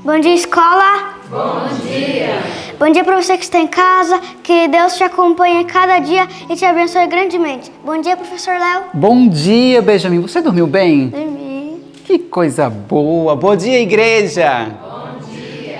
Bom dia, escola. Bom dia. Bom dia para você que está em casa. Que Deus te acompanhe cada dia e te abençoe grandemente. Bom dia, professor Léo. Bom dia, Benjamin. Você dormiu bem? Dormi. Que coisa boa. Bom dia, igreja.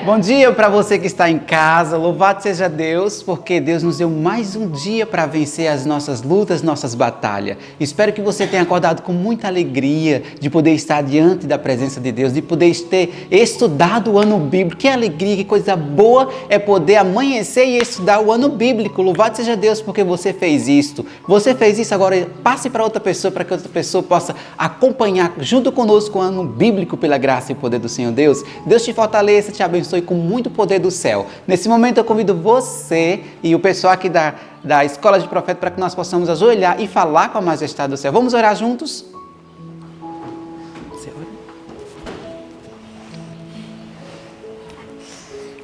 Bom dia para você que está em casa, louvado seja Deus, porque Deus nos deu mais um dia para vencer as nossas lutas, nossas batalhas. Espero que você tenha acordado com muita alegria de poder estar diante da presença de Deus, de poder ter estudado o ano bíblico. Que alegria, que coisa boa é poder amanhecer e estudar o ano bíblico. Louvado seja Deus porque você fez isto. Você fez isso, agora passe para outra pessoa, para que outra pessoa possa acompanhar junto conosco o ano bíblico pela graça e poder do Senhor Deus. Deus te fortaleça, te abençoe com muito poder do céu. Nesse momento eu convido você e o pessoal aqui da Escola de Profeta para que nós possamos ajoelhar e falar com a majestade do céu. Vamos orar juntos?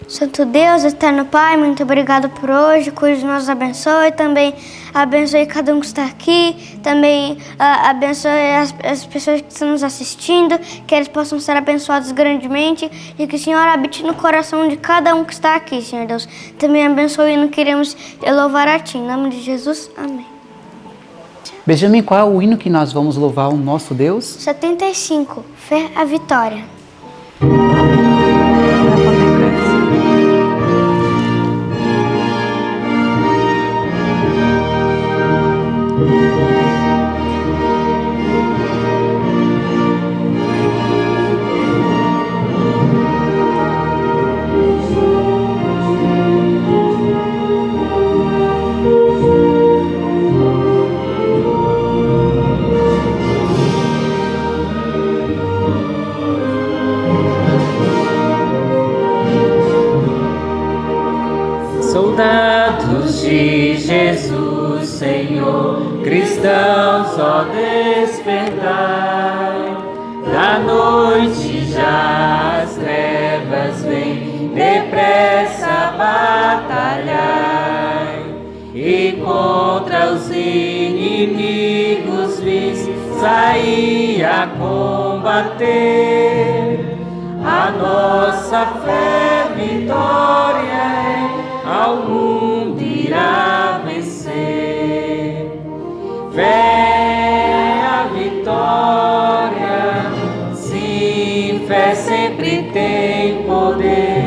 Santo Deus, eterno Pai, muito obrigado por hoje, cuide nos abençoe, também abençoe cada um que está aqui, também abençoe as pessoas que estão nos assistindo, que eles possam ser abençoados grandemente e que o Senhor habite no coração de cada um que está aqui, Senhor Deus. Também abençoe e não queremos louvar a Ti, em nome de Jesus, amém. Benjamin, qual é o hino que nós vamos louvar o nosso Deus? 75, Fé à Vitória. Soldados de Jesus, Senhor, cristãos, ó despertai, da noite já as trevas vêm, depressa batalhai, e contra os inimigos vis, saí a combater, a nossa fé vitória é, ao mundo irá vencer. Fé à vitória, sim, fé sempre tem poder.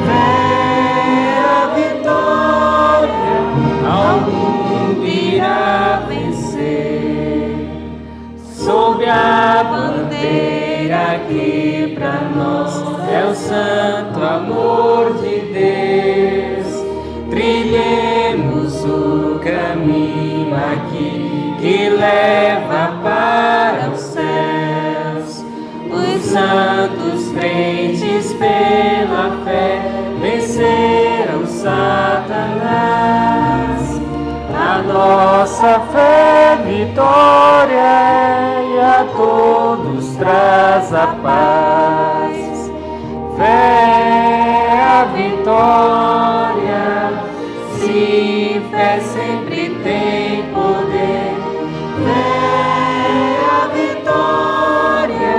Fé à vitória, ao mundo irá vencer. Sob a bandeira que pra nós é o santo amor de Deus, trilhemos o caminho aqui que leva para os céus. Os santos crentes pela fé venceram Satanás. A nossa fé vitória é, e a todos traz a paz. Fé à vitória, sim, fé sempre tem poder. Fé à vitória,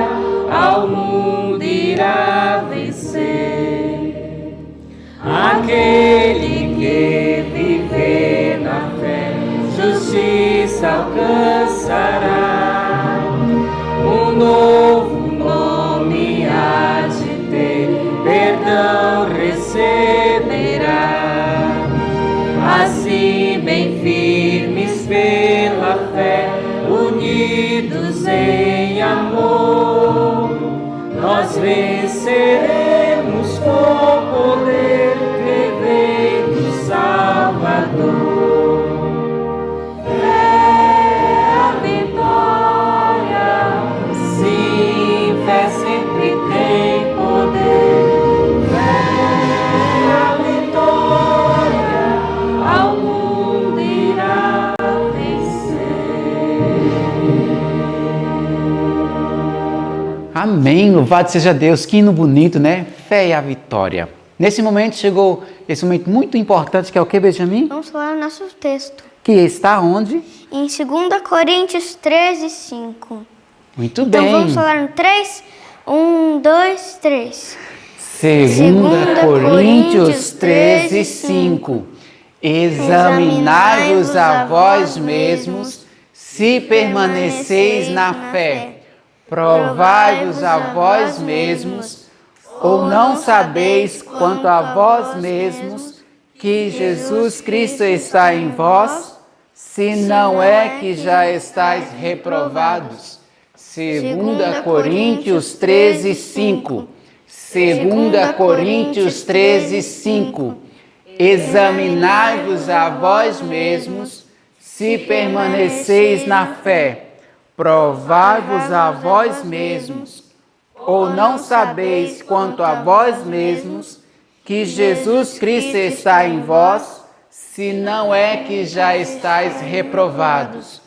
ao mundo irá vencer. Aquele que viver na fé, justiça alcançará. Um novo nome há de ter, perdão receberá. Assim bem firmes pela fé, unidos em amor, nós venceremos com poder, crevendo Salvador. Fé à vitória, sim, fé sempre tem poder. Fé à vitória, ao mundo irá vencer. Amém, louvado seja Deus, que hino bonito, né? Fé e a vitória. Nesse momento chegou esse momento muito importante, que é o que, Benjamin? Vamos falar o nosso texto. Que está onde? Em 2 Coríntios 13, 5. Muito Então bem. vamos falar no 3? 1, 2, 3. Segunda Coríntios 13, 5. Examinai-vos a vós mesmos, se permaneceis na fé. Provai-vos a vós mesmos, ou não sabeis quanto a vós mesmos que Jesus Cristo está em vós, se não é que já estáis reprovados. 2 Coríntios 13, 5. 2 Coríntios 13, 5. Examinai-vos a vós mesmos, se permaneceis na fé. Provai-vos a vós mesmos, ou não sabeis quanto a vós mesmos que Jesus Cristo está em vós, se não é que já estáis reprovados.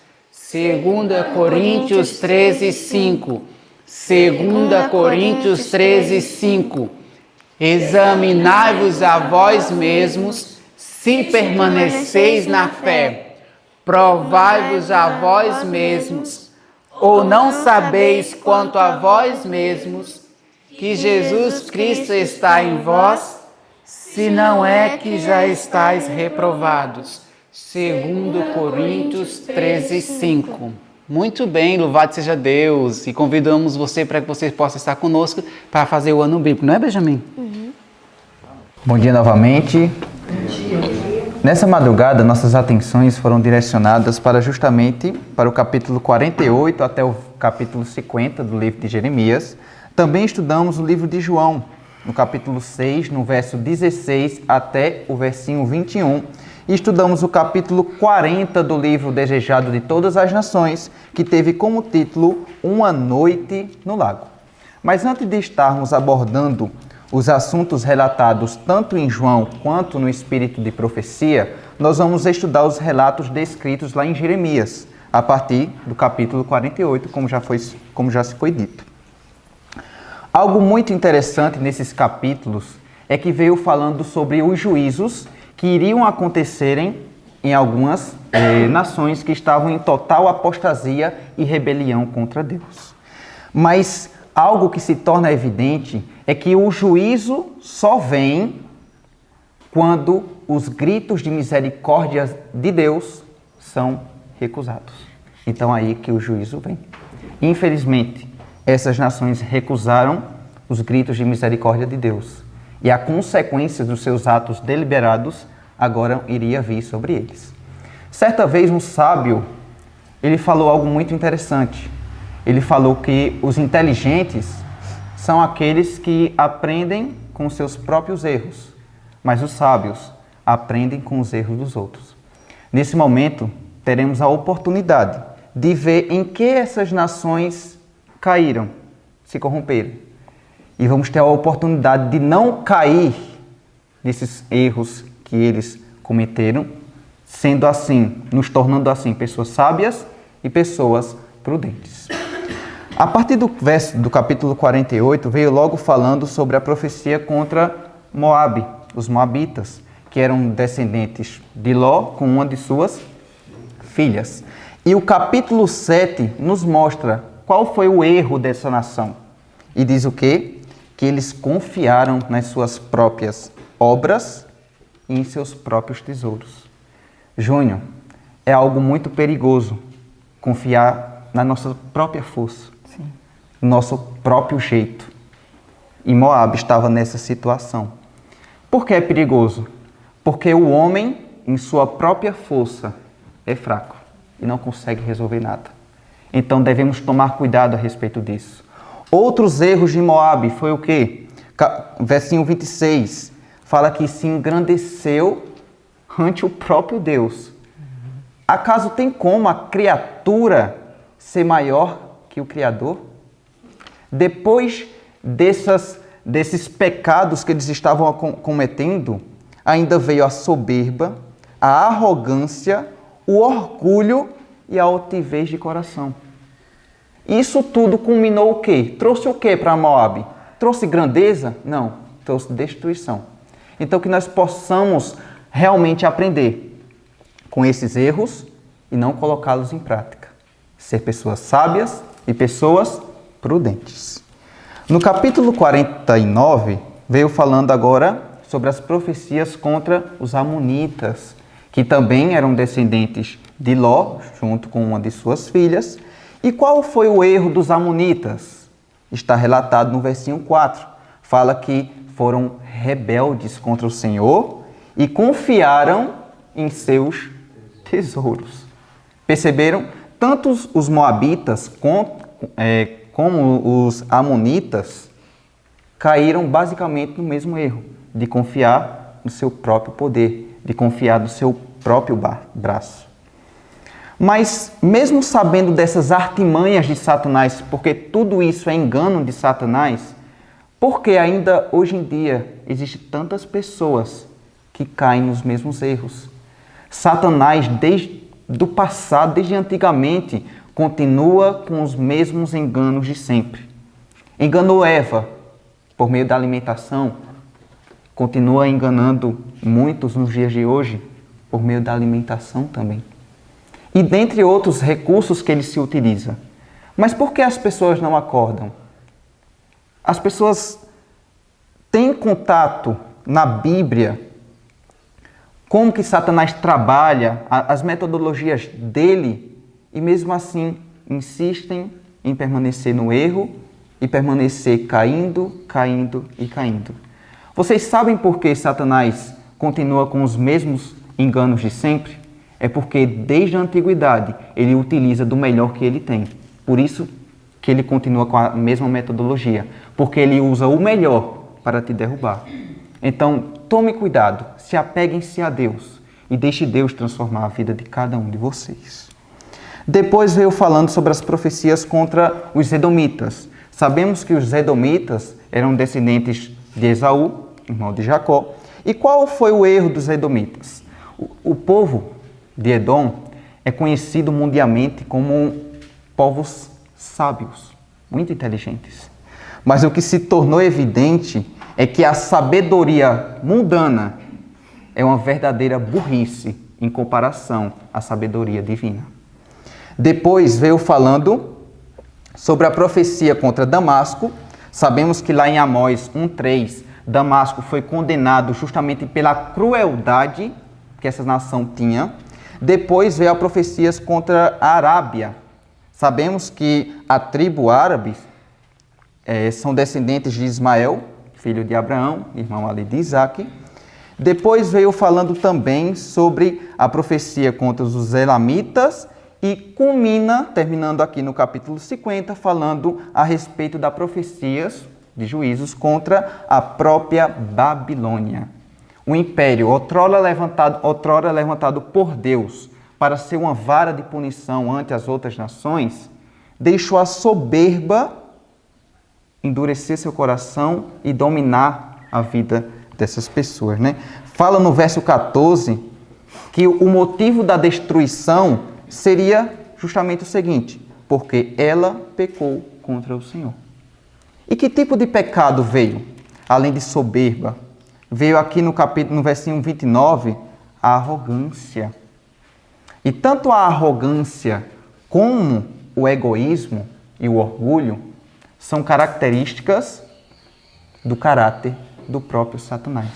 2 Coríntios 13, 5. 2 Coríntios 13, 5. Examinai-vos a vós mesmos, se permaneceis na fé. Provai-vos a vós mesmos, ou não sabeis quanto a vós mesmos que Jesus Cristo está em vós, se não é que já estáis reprovados. 2 Coríntios 13, 5. Muito bem, louvado seja Deus. E convidamos você para que você possa estar conosco para fazer o ano bíblico, não é, Benjamin? Bom dia novamente. Nessa madrugada, nossas atenções foram direcionadas justamente para o capítulo 48 até o capítulo 50 do livro de Jeremias. Também estudamos o livro de João, no capítulo 6, no verso 16 até o versinho 21. E estudamos o capítulo 40 do livro Desejado de Todas as Nações, que teve como título Uma Noite no Lago. Mas antes de estarmos abordando os assuntos relatados tanto em João quanto no Espírito de Profecia, nós vamos estudar os relatos descritos lá em Jeremias, a partir do capítulo 48, como já se foi dito. Algo muito interessante nesses capítulos é que veio falando sobre os juízos que iriam acontecerem em algumas nações que estavam em total apostasia e rebelião contra Deus. Mas algo que se torna evidente é que o juízo só vem quando os gritos de misericórdia de Deus são recusados. Então aí que o juízo vem. Infelizmente, essas nações recusaram os gritos de misericórdia de Deus. E a consequência dos seus atos deliberados agora iria vir sobre eles. Certa vez um sábio, ele falou algo muito interessante. Ele falou que os inteligentes são aqueles que aprendem com seus próprios erros, mas os sábios aprendem com os erros dos outros. Nesse momento, teremos a oportunidade de ver em que essas nações caíram, se corromperam. E vamos ter a oportunidade de não cair nesses erros que eles cometeram, sendo assim, nos tornando assim pessoas sábias e pessoas prudentes. A partir do capítulo 48, veio logo falando sobre a profecia contra Moabe, os moabitas, que eram descendentes de Ló com uma de suas filhas. E o capítulo 7 nos mostra qual foi o erro dessa nação. E diz o quê? Que eles confiaram nas suas próprias obras e em seus próprios tesouros. Júnior, é algo muito perigoso confiar na nossa própria força, no nosso próprio jeito. E Moabe estava nessa situação. Por que é perigoso? Porque o homem, em sua própria força, é fraco e não consegue resolver nada. Então devemos tomar cuidado a respeito disso. Outros erros de Moabe foi o quê? Versinho 26, fala que se engrandeceu ante o próprio Deus. Acaso tem como a criatura ser maior que o Criador? Depois desses pecados que eles estavam cometendo, ainda veio a soberba, a arrogância, o orgulho e a altivez de coração. Isso tudo culminou o quê? Trouxe o quê para Moabe? Trouxe grandeza? Não, trouxe destruição. Então que nós possamos realmente aprender com esses erros e não colocá-los em prática. Ser pessoas sábias e pessoas prudentes. No capítulo 49, veio falando agora sobre as profecias contra os amonitas, que também eram descendentes de Ló, junto com uma de suas filhas. E qual foi o erro dos amonitas? Está relatado no versículo 4. Fala que foram rebeldes contra o Senhor e confiaram em seus tesouros. Perceberam? Tanto os moabitas como os amonitas caíram basicamente no mesmo erro, de confiar no seu próprio poder, de confiar no seu próprio braço. Mas mesmo sabendo dessas artimanhas de Satanás, porque tudo isso é engano de Satanás, por que ainda hoje em dia existem tantas pessoas que caem nos mesmos erros? Satanás, desde do passado, desde antigamente, continua com os mesmos enganos de sempre. Enganou Eva por meio da alimentação, continua enganando muitos nos dias de hoje por meio da alimentação também. E dentre outros recursos que ele se utiliza. Mas por que as pessoas não acordam? As pessoas têm contato na Bíblia, como que Satanás trabalha, as metodologias dele, e mesmo assim insistem em permanecer no erro e permanecer caindo. Vocês sabem por que Satanás continua com os mesmos enganos de sempre? É porque desde a antiguidade ele utiliza do melhor que ele tem. Por isso que ele continua com a mesma metodologia, porque ele usa o melhor para te derrubar. Então, tome cuidado, se apeguem-se a Deus e deixe Deus transformar a vida de cada um de vocês. Depois veio falando sobre as profecias contra os edomitas. Sabemos que os edomitas eram descendentes de Esaú, irmão de Jacó. E qual foi o erro dos edomitas? O povo de Edom é conhecido mundialmente como povos sábios, muito inteligentes. Mas o que se tornou evidente é que a sabedoria mundana é uma verdadeira burrice em comparação à sabedoria divina. Depois veio falando sobre a profecia contra Damasco. Sabemos que lá em Amós 1:3, Damasco foi condenado justamente pela crueldade que essa nação tinha. Depois veio a profecias contra a Arábia. Sabemos que a tribo árabe são descendentes de Ismael, filho de Abraão, irmão ali de Isaac. Depois veio falando também sobre a profecia contra os elamitas e culmina, terminando aqui no capítulo 50, falando a respeito das profecias de juízos contra a própria Babilônia. O império, outrora levantado por Deus para ser uma vara de punição ante as outras nações, deixou a soberba endurecer seu coração e dominar a vida dessas pessoas, né? Fala no verso 14 que o motivo da destruição seria justamente o seguinte: porque ela pecou contra o Senhor. E que tipo de pecado veio? Além de soberba, veio aqui no versículo 29, a arrogância. E tanto a arrogância como o egoísmo e o orgulho são características do caráter do próprio Satanás.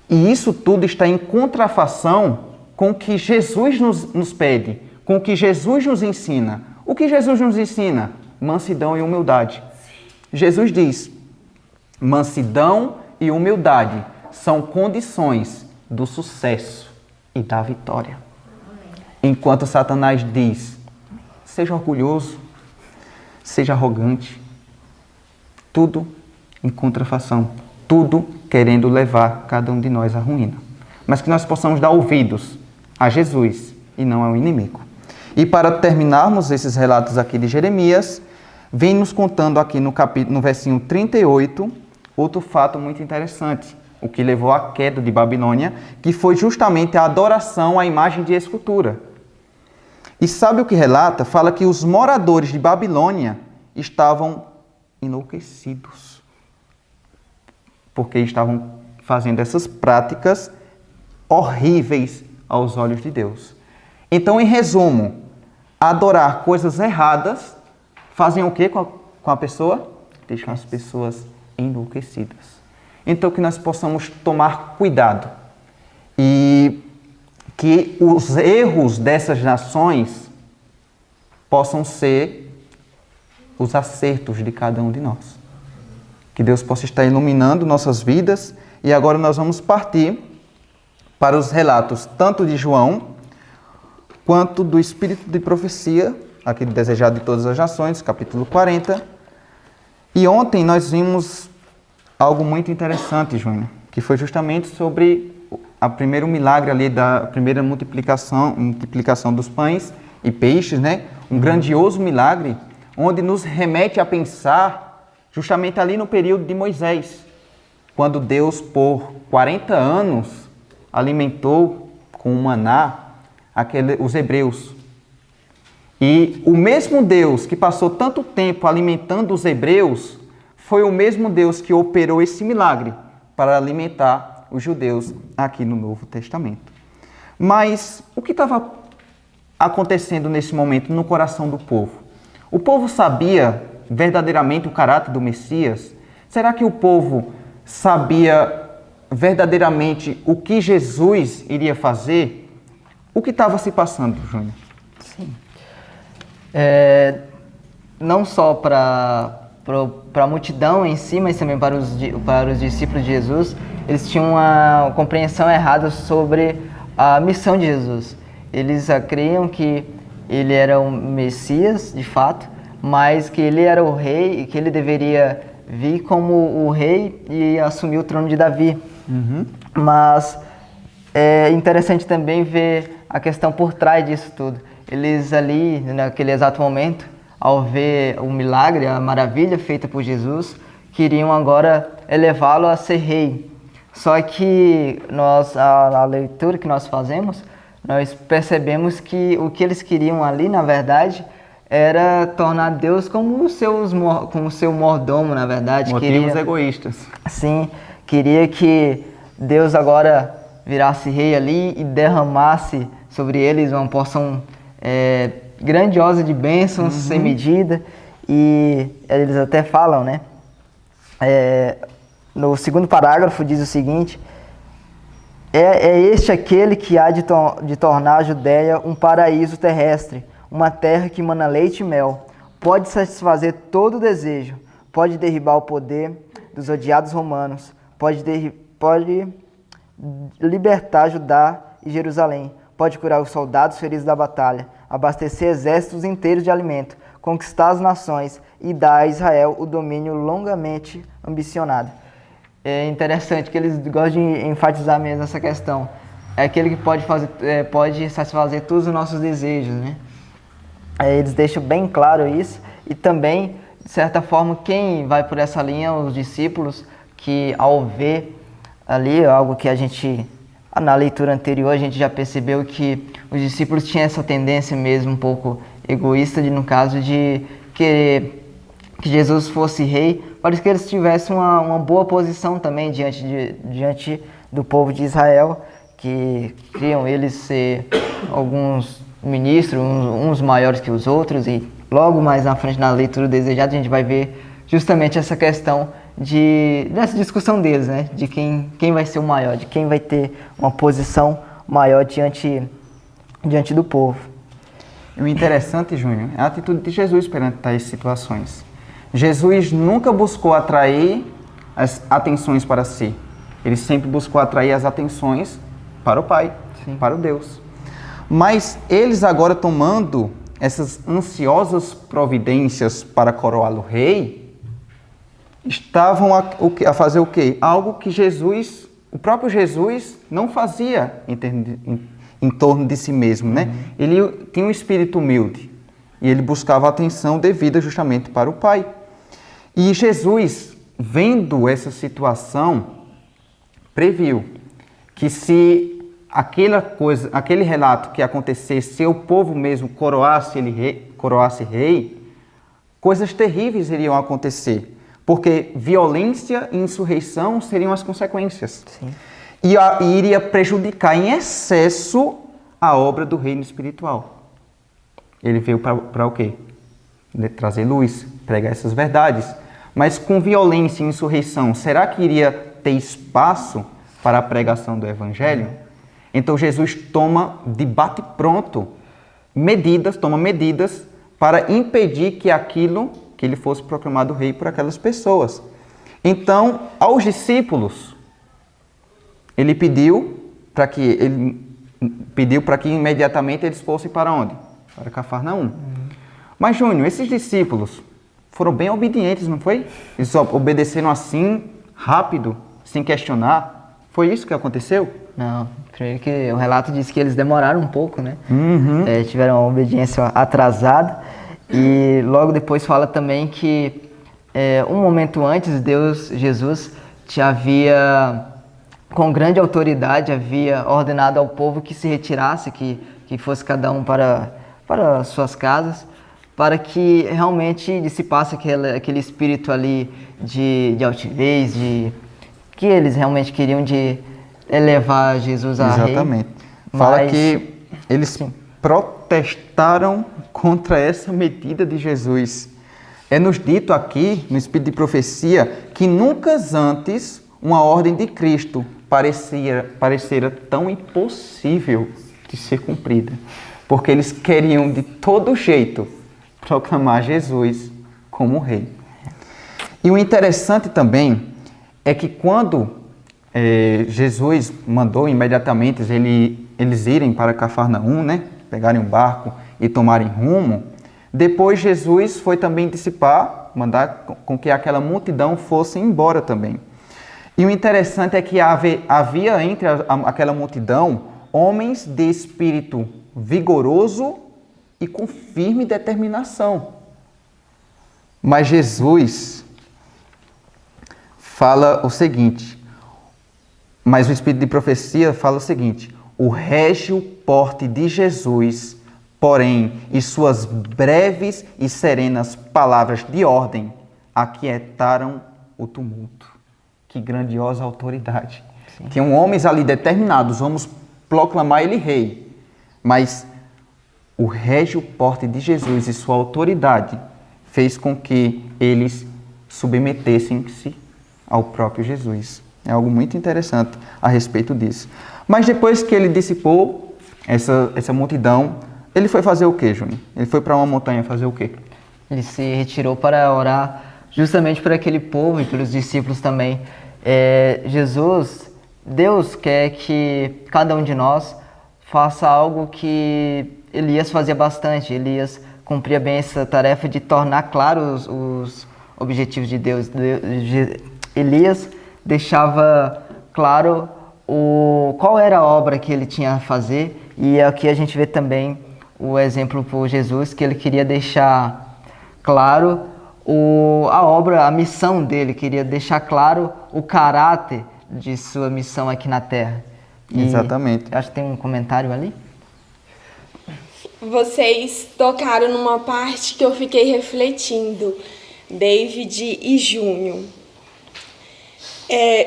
E isso tudo está em contrafação com o que Jesus nos pede, com o que Jesus nos ensina. O que Jesus nos ensina? Mansidão e humildade. Jesus diz: mansidão e humildade são condições do sucesso e da vitória. Enquanto Satanás diz: seja orgulhoso, seja arrogante. Tudo em contrafação, tudo querendo levar cada um de nós à ruína. Mas que nós possamos dar ouvidos a Jesus e não ao inimigo. E para terminarmos esses relatos aqui de Jeremias, vem nos contando aqui no versículo 38, outro fato muito interessante, o que levou à queda de Babilônia, que foi justamente a adoração à imagem de escultura. E sabe o que relata? Fala que os moradores de Babilônia estavam enlouquecidos, porque estavam fazendo essas práticas horríveis aos olhos de Deus. Então, em resumo, adorar coisas erradas fazem o que com a pessoa? Deixam as pessoas enlouquecidas. Então, que nós possamos tomar cuidado e que os erros dessas nações possam ser os acertos de cada um de nós. Que Deus possa estar iluminando nossas vidas. E agora nós vamos partir para os relatos tanto de João quanto do Espírito de Profecia, aqui do Desejado de Todas as Nações, capítulo 40. E ontem nós vimos algo muito interessante, Júnior, que foi justamente sobre o primeiro milagre ali da primeira multiplicação dos pães e peixes, né? Um grandioso milagre, onde nos remete a pensar justamente ali no período de Moisés, quando Deus, por 40 anos, alimentou com o maná os hebreus. E o mesmo Deus que passou tanto tempo alimentando os hebreus, foi o mesmo Deus que operou esse milagre para alimentar os judeus aqui no Novo Testamento. Mas o que estava acontecendo nesse momento no coração do povo? O povo sabia verdadeiramente o caráter do Messias? Será que o povo sabia verdadeiramente o que Jesus iria fazer? O que estava se passando, Júnior? Sim. Não só para a multidão em si, mas também para os discípulos de Jesus, eles tinham uma compreensão errada sobre a missão de Jesus. Eles criam que ele era um Messias, de fato, mas que ele era o rei e que ele deveria vir como o rei e assumir o trono de Davi. Mas é interessante também ver a questão por trás disso tudo. Eles ali, naquele exato momento, ao ver o milagre, a maravilha feita por Jesus, queriam agora elevá-lo a ser rei. Só que a leitura que nós fazemos, nós percebemos que o que eles queriam ali, na verdade, era tornar Deus como o seu mordomo, na verdade. Motivos egoístas. Sim, queria que Deus agora virasse rei ali e derramasse sobre eles uma porção grandiosa de bênçãos, sem medida. E eles até falam, né? No segundo parágrafo diz o seguinte: é este aquele que há de tornar a Judéia um paraíso terrestre, uma terra que mana leite e mel, pode satisfazer todo o desejo, pode derribar o poder dos odiados romanos, pode libertar Judá e Jerusalém, pode curar os soldados feridos da batalha, abastecer exércitos inteiros de alimento, conquistar as nações e dar a Israel o domínio longamente ambicionado. É interessante que eles gostam de enfatizar mesmo essa questão. É aquele que pode satisfazer todos os nossos desejos, né? Eles deixam bem claro isso. E também, de certa forma, quem vai por essa linha, os discípulos, que ao ver ali algo que a gente, na leitura anterior, a gente já percebeu que os discípulos tinham essa tendência mesmo um pouco egoísta, no caso de querer que Jesus fosse rei, para que eles tivessem uma boa posição também diante do povo de Israel, que criam eles ser alguns ministros, uns maiores que os outros, e logo mais na frente na leitura desejada a gente vai ver justamente essa questão dessa discussão deles, né? De quem vai ser o maior, de quem vai ter uma posição maior diante do povo. E o interessante, Júnior, é a atitude de Jesus perante tais situações. Jesus nunca buscou atrair as atenções para si. Ele sempre buscou atrair as atenções para o Pai, para o Deus. Mas eles agora, tomando essas ansiosas providências para coroá-lo rei, estavam a fazer o quê? Algo que o próprio Jesus não fazia em torno de si mesmo, né? Ele tinha um espírito humilde e ele buscava a atenção devida justamente para o Pai. E Jesus, vendo essa situação, previu que se aquele relato que acontecesse, se o povo mesmo coroasse rei, coisas terríveis iriam acontecer, porque violência e insurreição seriam as consequências. Sim. E iria prejudicar em excesso a obra do reino espiritual. Ele veio para o quê? Trazer luz, pregar essas verdades. mas com violência e insurreição, será que iria ter espaço para a pregação do Evangelho? Então Jesus toma de bate-pronto medidas para impedir que ele fosse proclamado rei por aquelas pessoas. Então, aos discípulos, ele pediu para que imediatamente eles fossem para onde? Para Cafarnaum. Mas, Júnior, esses discípulos foram bem obedientes, não foi? Eles obedeceram assim, rápido, sem questionar. Foi isso que aconteceu? Não, primeiro que o relato diz que eles demoraram um pouco, né? Tiveram uma obediência atrasada. E logo depois fala também que um momento antes, Jesus, havia, com grande autoridade, havia ordenado ao povo que se retirasse, que fosse cada um para suas casas, para que realmente dissipasse aquele espírito ali de altivez, que eles realmente queriam de elevar Jesus a rei. Exatamente. Fala que eles protestaram contra essa medida de Jesus. É nos dito aqui, no Espírito de Profecia, que nunca antes uma ordem de Cristo parecera tão impossível de ser cumprida. Porque eles queriam de todo jeito proclamar Jesus como rei. E o interessante também é que quando Jesus mandou imediatamente eles irem para Cafarnaum, né? Pegarem um barco e tomarem rumo, depois Jesus foi também mandar com que aquela multidão fosse embora também. E o interessante é que havia entre aquela multidão homens de espírito vigoroso e com firme determinação. Mas Jesus fala o seguinte, mas o Espírito de Profecia fala o seguinte: o régio porte de Jesus, porém, e suas breves e serenas palavras de ordem aquietaram o tumulto. Que grandiosa autoridade. Sim. Tinham homens ali determinados, vamos proclamar ele rei. Mas o régio porte de Jesus e sua autoridade fez com que eles submetessem-se ao próprio Jesus. É algo muito interessante a respeito disso. Mas depois que ele dissipou essa multidão, ele foi fazer o quê, Júnior? Ele foi para uma montanha fazer o quê? Ele se retirou para orar justamente por aquele povo e pelos discípulos também. Deus quer que cada um de nós faça algo que Elias fazia bastante. Elias cumpria bem essa tarefa de tornar claros os objetivos de Deus. Elias deixava claro qual era a obra que ele tinha a fazer, e aqui a gente vê também o exemplo por Jesus, que ele queria deixar claro a obra, a missão dele, queria deixar claro o caráter de sua missão aqui na Terra. Exatamente. Acho que tem um comentário ali. Vocês tocaram numa parte que eu fiquei refletindo, David e Júnior.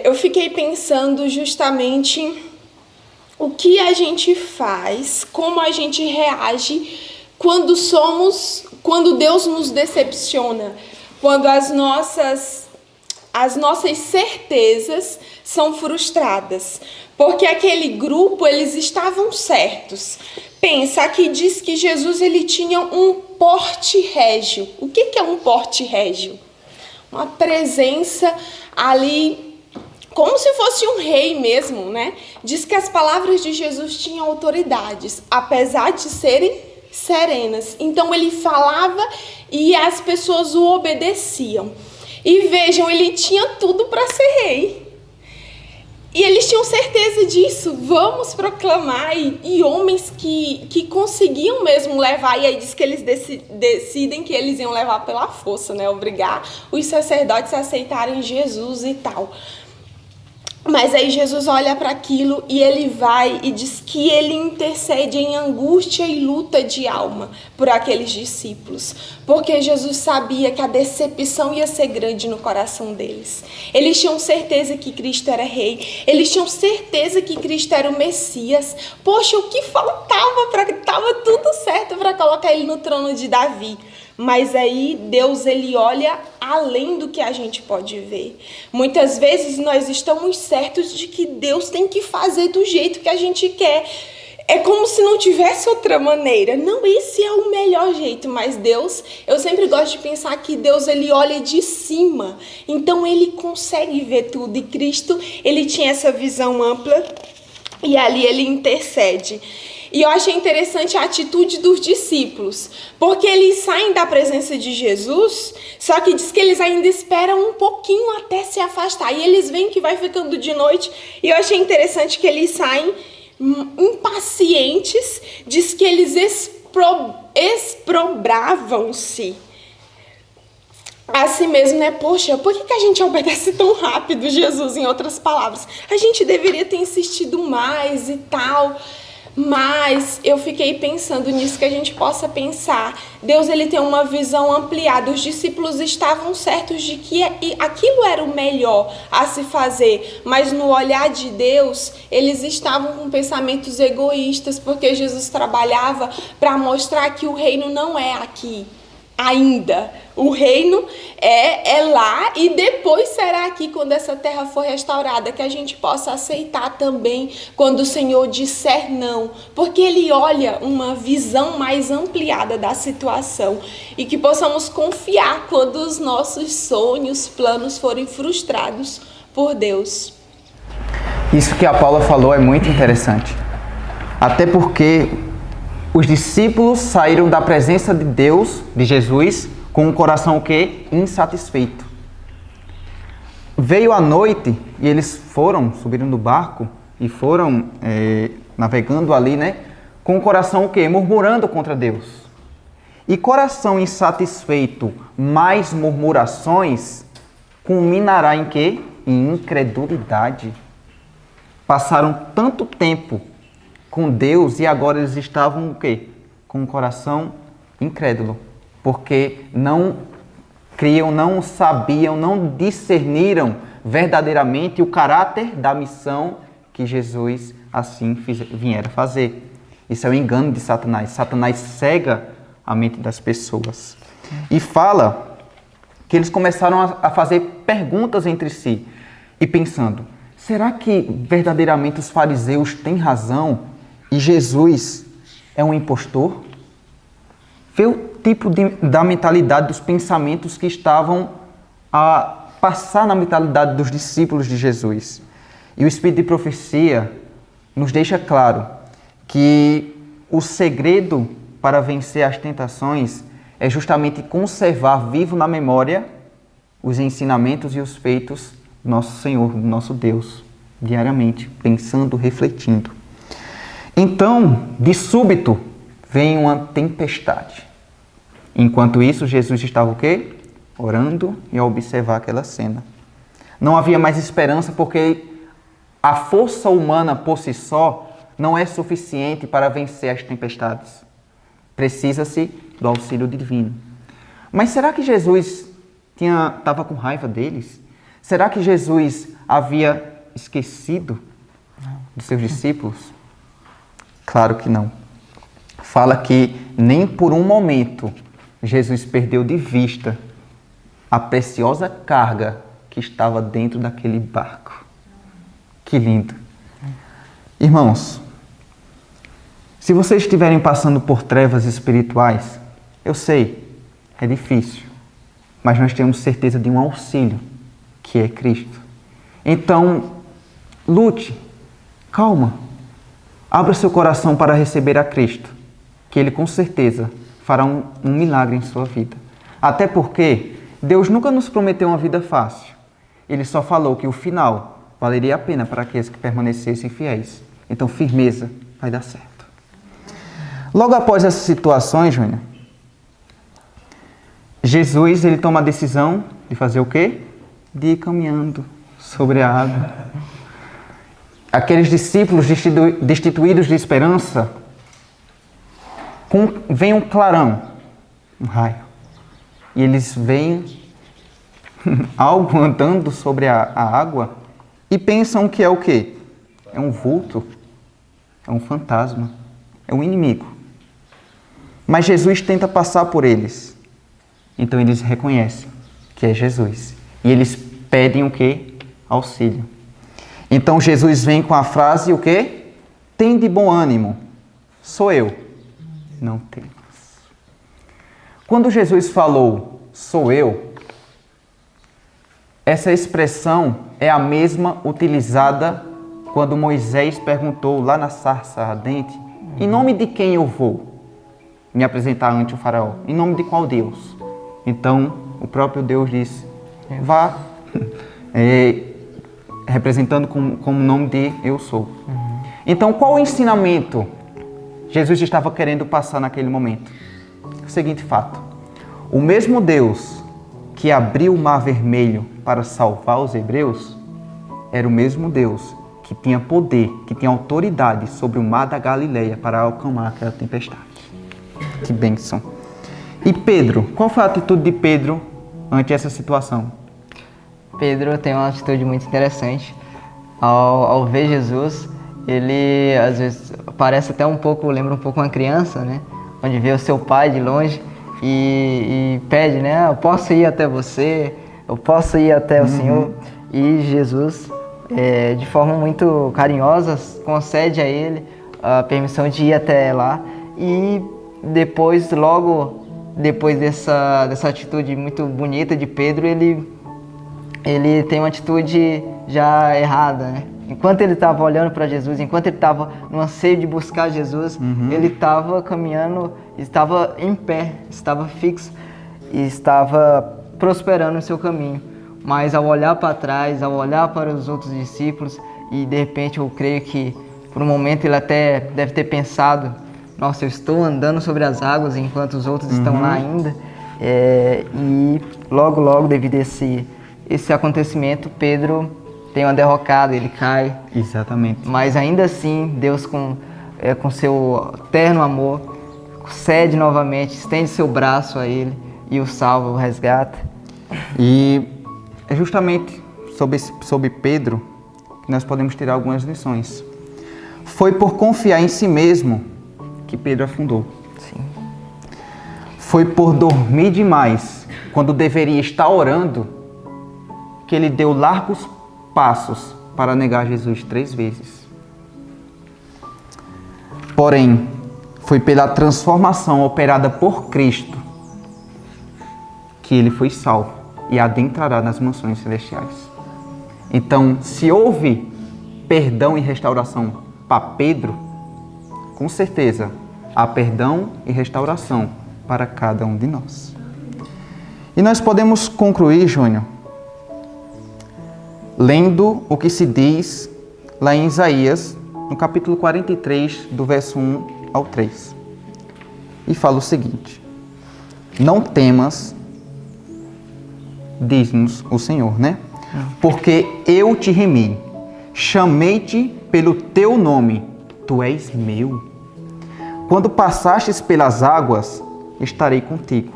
Eu fiquei pensando justamente o que a gente faz, como a gente reage quando Deus nos decepciona, quando as nossas certezas são frustradas. Porque aquele grupo, eles estavam certos. Pensa, aqui diz que Jesus ele tinha um porte régio. O que é um porte régio? Uma presença ali, como se fosse um rei mesmo, né? Diz que as palavras de Jesus tinham autoridades, apesar de serem serenas. Então ele falava e as pessoas o obedeciam. E vejam, ele tinha tudo para ser rei. E eles tinham certeza disso. Vamos proclamar. E homens que conseguiam mesmo levar. E aí diz que eles decidem que eles iam levar pela força, né? Obrigar os sacerdotes a aceitarem Jesus e tal. Mas aí Jesus olha para aquilo e ele vai e diz que ele intercede em angústia e luta de alma por aqueles discípulos. Porque Jesus sabia que a decepção ia ser grande no coração deles. Eles tinham certeza que Cristo era rei. Eles tinham certeza que Cristo era o Messias. Poxa, o que faltava? Estava tudo certo para colocar ele no trono de Davi. Mas aí Deus, ele olha além do que a gente pode ver. Muitas vezes nós estamos certos de que Deus tem que fazer do jeito que a gente quer. É como se não tivesse outra maneira. Não, esse é o melhor jeito, mas Deus, eu sempre gosto de pensar que Deus, ele olha de cima. Então ele consegue ver tudo. E Cristo, ele tinha essa visão ampla e ali ele intercede. E eu achei interessante a atitude dos discípulos, porque eles saem da presença de Jesus, só que diz que eles ainda esperam um pouquinho até se afastar. E eles veem que vai ficando de noite. E eu achei interessante que eles saem impacientes, diz que eles exprobravam-se a si mesmo, né? Poxa, por que a gente obedece tão rápido, Jesus? Em outras palavras, a gente deveria ter insistido mais e tal. Mas eu fiquei pensando nisso, que a gente possa pensar. Deus, ele tem uma visão ampliada. Os discípulos estavam certos de que aquilo era o melhor a se fazer. Mas no olhar de Deus, eles estavam com pensamentos egoístas, porque Jesus trabalhava para mostrar que o reino não é aqui ainda. O reino é lá, e depois será aqui, quando essa terra for restaurada, que a gente possa aceitar também quando o Senhor disser não, porque Ele olha uma visão mais ampliada da situação, e que possamos confiar quando os nossos sonhos, planos forem frustrados por Deus. Isso que a Paula falou é muito interessante. Até porque os discípulos saíram da presença de Deus, de Jesus, com um coração o quê? Insatisfeito. Veio a noite e eles subiram no barco e foram navegando ali, né? Com o coração o quê? Murmurando contra Deus. E coração insatisfeito mais murmurações culminará em quê? Em incredulidade. Passaram tanto tempo com Deus e agora eles estavam o quê? Com o coração incrédulo, porque não criam, não sabiam, não discerniram verdadeiramente o caráter da missão que Jesus assim viera fazer. Isso é o engano de Satanás. Satanás cega a mente das pessoas. E fala que eles começaram a fazer perguntas entre si e pensando: será que verdadeiramente os fariseus têm razão e Jesus é um impostor? Vê o tipo da mentalidade, dos pensamentos que estavam a passar na mentalidade dos discípulos de Jesus. E o Espírito de Profecia nos deixa claro que o segredo para vencer as tentações é justamente conservar vivo na memória os ensinamentos e os feitos do nosso Senhor, do nosso Deus, diariamente, pensando, refletindo. Então, de súbito, vem uma tempestade. Enquanto isso, Jesus estava o quê? Orando e a observar aquela cena. Não havia mais esperança, porque a força humana por si só não é suficiente para vencer as tempestades. Precisa-se do auxílio divino. Mas será que Jesus estava com raiva deles? Será que Jesus havia esquecido dos seus discípulos? Claro que não. Fala que nem por um momento Jesus perdeu de vista a preciosa carga que estava dentro daquele barco. Que lindo. Irmãos, se vocês estiverem passando por trevas espirituais, eu sei, é difícil, mas nós temos certeza de um auxílio, que é Cristo. Então, lute, calma, abra seu coração para receber a Cristo, que Ele com certeza fará um milagre em sua vida. Até porque Deus nunca nos prometeu uma vida fácil. Ele só falou que o final valeria a pena para aqueles que permanecessem fiéis. Então, firmeza, vai dar certo. Logo após essas situações, Júnior, Jesus ele toma a decisão de fazer o quê? De ir caminhando sobre a água. Aqueles discípulos destituídos de esperança, vem um clarão, um raio, e eles veem algo andando sobre a água e pensam que é o quê? É um vulto, é um fantasma, é um inimigo. Mas Jesus tenta passar por eles Então eles reconhecem que é Jesus. E eles pedem o quê? Auxílio. Então Jesus vem com a frase o quê? Tende bom ânimo, sou eu, não temas. Quando Jesus falou, sou eu, essa expressão é a mesma utilizada quando Moisés perguntou lá na sarça ardente, em nome de quem eu vou me apresentar ante o faraó? Em nome de qual Deus? Então, o próprio Deus disse, vá, representando como o nome de eu sou. Então, qual o ensinamento Jesus estava querendo passar naquele momento? O seguinte fato, o mesmo Deus que abriu o mar vermelho para salvar os hebreus, era o mesmo Deus que tinha poder, que tinha autoridade sobre o mar da Galileia para acalmar aquela tempestade. Que bênção. E Pedro, qual foi a atitude de Pedro ante essa situação? Pedro tem uma atitude muito interessante. Ao ver Jesus, ele às vezes parece até lembra um pouco uma criança, né? Onde vê o seu pai de longe e pede, né? Eu posso ir até você, eu posso ir até o Senhor. E Jesus, de forma muito carinhosa, concede a ele a permissão de ir até lá. E depois, logo depois dessa atitude muito bonita de Pedro, ele tem uma atitude já errada, né? Enquanto ele estava olhando para Jesus, enquanto ele estava no anseio de buscar Jesus, ele estava caminhando, estava em pé, estava fixo e estava prosperando no seu caminho. Mas ao olhar para trás, ao olhar para os outros discípulos, e de repente eu creio que por um momento ele até deve ter pensado, nossa, eu estou andando sobre as águas enquanto os outros estão lá ainda. E logo devido a esse acontecimento, Pedro tem uma derrocada, ele cai. Exatamente. Mas ainda assim, Deus com seu terno amor, cede novamente, estende seu braço a ele e o salva, o resgata. E é justamente sobre Pedro que nós podemos tirar algumas lições. Foi por confiar em si mesmo que Pedro afundou. Sim. Foi por dormir demais, quando deveria estar orando, que ele deu largos passos para negar Jesus 3 vezes. Porém, foi pela transformação operada por Cristo que ele foi salvo e adentrará nas mansões celestiais. Então, se houve perdão e restauração para Pedro, com certeza há perdão e restauração para cada um de nós. E nós podemos concluir, Júnior, lendo o que se diz lá em Isaías, no capítulo 43, do verso 1 ao 3. E fala o seguinte: não temas, diz-nos o Senhor, né? Porque eu te remi, chamei-te pelo teu nome, tu és meu. Quando passastes pelas águas, estarei contigo.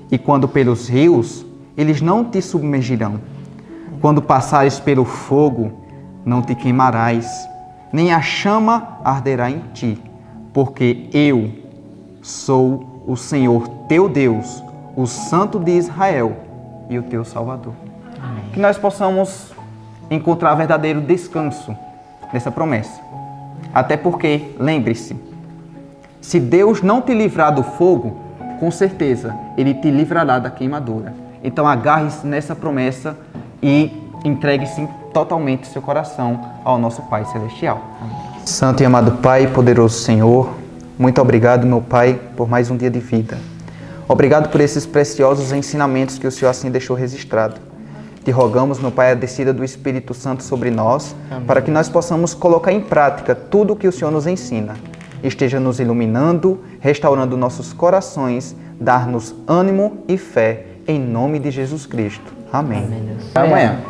E quando pelos rios, eles não te submergirão. Quando passares pelo fogo, não te queimarás, nem a chama arderá em ti, porque eu sou o Senhor teu Deus, o Santo de Israel e o teu Salvador. Amém. Que nós possamos encontrar verdadeiro descanso nessa promessa. Até porque, lembre-se, se Deus não te livrar do fogo, com certeza Ele te livrará da queimadura. Então agarre-se nessa promessa e entregue-se totalmente seu coração ao nosso Pai Celestial. Amém. Santo e amado Pai, poderoso Senhor, muito obrigado, meu Pai, por mais um dia de vida. Obrigado por esses preciosos ensinamentos que o Senhor assim deixou registrado. Te rogamos, meu Pai, a descida do Espírito Santo sobre nós, amém, para que nós possamos colocar em prática tudo o que o Senhor nos ensina. Esteja nos iluminando, restaurando nossos corações, dar-nos ânimo e fé, em nome de Jesus Cristo. Amém. Amém. Até amanhã.